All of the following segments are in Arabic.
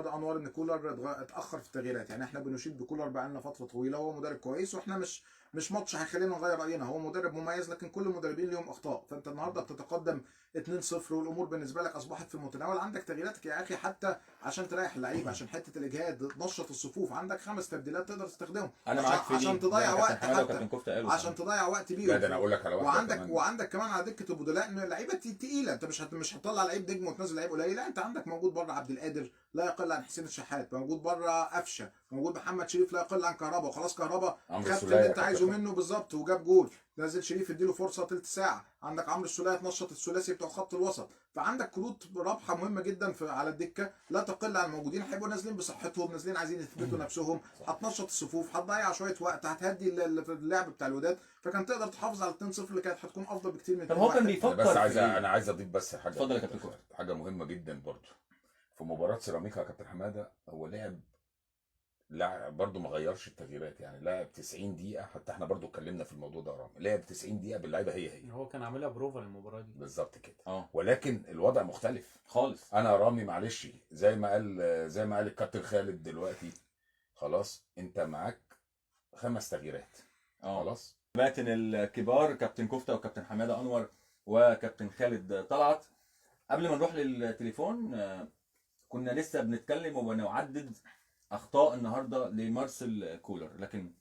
انور ان كولر اتاخر في التغييرات. يعني احنا بنشيد بكولر بقالنا فتره طويله، هو مدرب كويس، واحنا مش ماتش هيخلينا نغير راينا، هو مدرب مميز، لكن كل المدربين ليهم اخطاء. فانت النهارده بتتقدم 2-0 والامور بالنسبه لك اصبحت في المتناول، عندك تغييراتك يا اخي حتى عشان تريح اللعيبه، عشان حته الاجهاد، تنشط الصفوف، عندك 5 تبديلات تقدر تستخدمهم انا عشان معاك في عشان دي، زي تضيع ما كابتن وقت، حماده حتى وكابتن كفته قالوا عشان صحيح. تضيع وقت لا بيهم. ده انا اقول لك على واحده كمان. وعندك كمان على دكه البدلاء ان اللعيبه تقيله، انت مش هتطلع لعيب نجم وتنزل لعيب قليل، لا انت عندك موجود بره عبد القادر لا يقل عن حسين الشحات، موجود بره قفشه، موجود محمد شريف لا يقل عن كهربا، وخلاص كهربا عمرو خدت السولية اللي انت كابتن عايزه حماده. منه بالظبط وجاب جول، نزل شريف اديله فرصه تلت ساعه، عندك عمرو السولية تنشط الثلاثي بتوع خط الوسط، فعندك كروت رابحه مهمه جدا على الدكه لا تقل عن الموجودين، هيبقوا نازلين بصحتهم، نازلين عايزين يثبتوا نفسهم، هتنشط الصفوف، هتضيع شويه وقت، هتهدي اللعب بتاع الوداد، فكان تقدر تحافظ على 2-0 اللي كانت هتكون افضل بكتير من طب هو كان 2-1. انا بيفكر بس عايز في ايه؟ انا عايز اضيف بس حاجه. اتفضل يا كابتن كفته. حاجه مهمه جدا برضو في مباراه سيراميكا يا كابتن حماده، هو لعب برضو ما غيرش التغييرات، يعني لعب 90 دقيقه، حتى احنا برضو اتكلمنا في الموضوع ده، رامي لعب 90 دقيقه باللعيبه هي هو كان عاملها بروفا للمباراه دي. بالظبط كده. اه ولكن الوضع مختلف خالص. انا رامي معلش، زي ما قال الكابتن خالد دلوقتي، خلاص انت معاك 5 تغييرات. اه خلاص كباتن الكبار كابتن كفته وكابتن حماده انور وكابتن خالد طلعت. قبل ما نروح للتليفون كنا لسه بنتكلم وبنعدد اخطاء النهارده لمارسيل كولر، لكن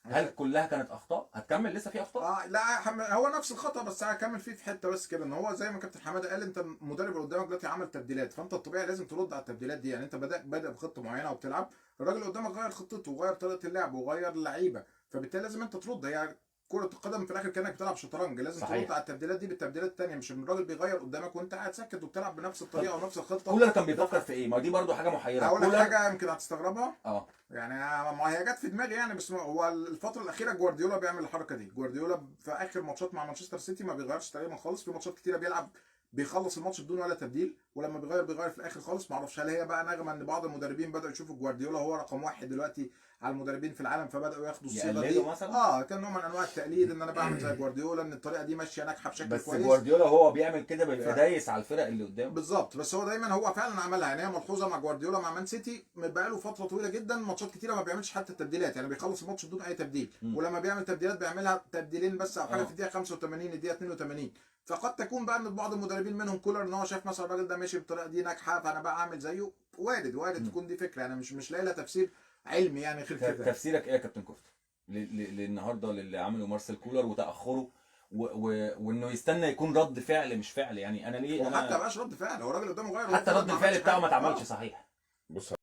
هل كلها كانت اخطاء؟ هتكمل لسه في اخطاء؟ لا هو نفس الخطا، بس هكمل فيه في حته بس كده، ان هو زي ما كابتن حماده قال، انت المدرب اللي قدامك دلوقتي عمل تبديلات، فانت الطبيعي لازم ترد على التبديلات دي. يعني انت بادئ بخطه معينه وبتلعب، الراجل اللي قدامك غير خطته وغير طريقه اللعب وغير اللعيبه، فبالتالي لازم انت ترد. هي كرة القدم في الاخر كانك بتلعب شطرنج، لازم صحيح. ترد على التبديلات دي بالتبديلات الثانيه، مش ان الراجل بيغير قدامك وانت قاعد ساكت وبتلعب بنفس الطريقه ونفس الخطه. كولر كان بيفكر في ايه؟ ما دي برضو حاجه محيره. هقول لك كولر حاجه يمكن هتستغربها، اه يعني ما هي جت في دماغي يعني، بس هو الفتره الاخيره جوارديولا بيعمل الحركه دي. جوارديولا في اخر ماتشات مع مانشستر سيتي ما بيغيرش تقريبا خالص، في ماتشات كتيره بيخلص الماتش بدون ولا تبديل، ولما بيغير في الاخر خالص. ما اعرفش هل هي بقى نغمه ان بعض المدربين بداوا يشوفوا جوارديولا هو رقم واحد دلوقتي على المدربين في العالم، فبداوا ياخدوا الصيغه دي. يقلدوا مثلا؟ كان نوع من انواع التقليد، ان انا بعمل زي جوارديولا، ان الطريقه دي ماشيه ناجحه بشكل بس كويس. جوارديولا هو بيعمل كده بيبقى دايس على الفرق اللي قدامه. بالظبط، بس هو دايما هو فعلا عملها، يعني هي ملحوظه مع جوارديولا مع مان سيتي بقاله فتره طويله جدا، ماتشات كتيره ما بيعملش حتى التبديلات، يعني بيخلص الماتش بدون اي تبديل، ولما بيعمل تبديلات بيعملها تبديلين بس او حاجه في الدقيقه 85 الدقيقه 82. فقد تكون بقى ان بعض المدربين منهم كولر ان هو شاف مثلا الراجل ده ماشي بالطريقه دي ناجحه، فانا بقى اعمل زيه. وارد تكون دي فكره، انا مش لاقي لها تفسير علمي يعني غير كده. تفسيرك ايه يا كابتن كفته للنهارده اللي عمله مارسيل كولر وتاخره وانه يستنى يكون رد فعل مش فعل؟ يعني انا ليه وحتى بقاش رد فعل، هو الراجل قدامه غير حتى رد الفعل بتاعه ما اتعملش صحيح. بص